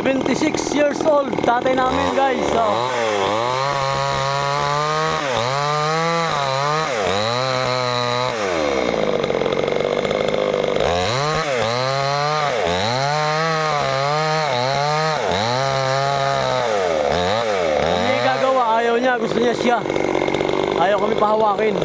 76 years old, tatay namin guys. So, hindi gagawa, ayaw niya, gusto niya siya. Ayaw kami pahawakin.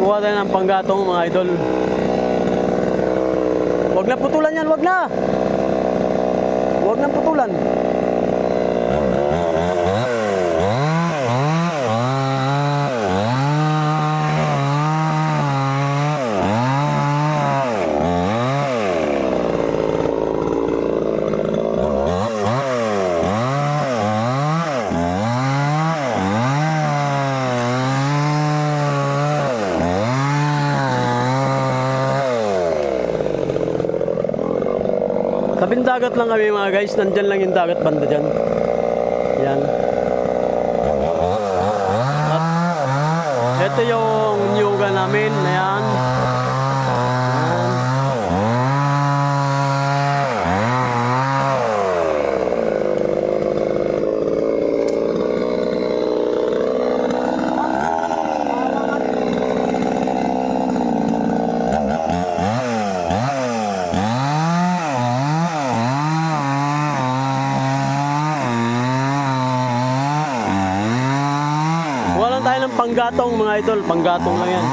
Kuha tayo ng panggatong mga idol. Huwag na putulan yan, huwag na. Huwag na putulan. Tabing dagat lang kami mga guys, nandyan lang yung dagat banda dyan. Yan. At ito yung nyuga namin, ayan. Walang tayo ng panggatong mga idol, panggatong lang yan.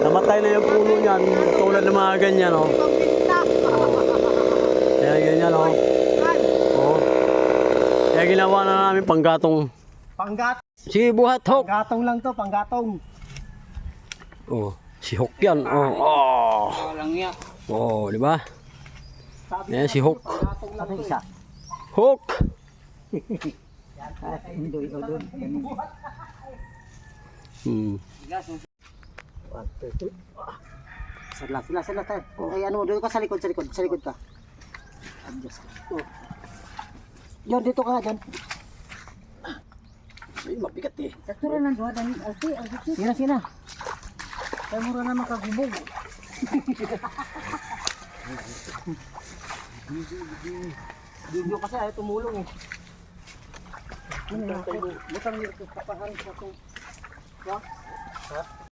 Namatay na yung puno niyan, tulad ng mga ganyan, oh. Kaya ganyan, oh. Oh. Kaya ginawa na namin panggatong. Panggat. Sige, buhat, Hok. Panggatong lang to, panggatong. Oh, si Hok yan, oh. Oh, oh, di ba? Ayan si Hok. Ano isa? Hok! Sila tayo. Okay, ano, doon ka sa likod ka. Adjust ka. Oh. Yon, dito ka, dyan. Ay, mabigat eh. Saktura ng doon, Sina. Kaya mura na makagubog. Video kasi ay tumulong eh. Butang nito kapahan sa itong. Ha?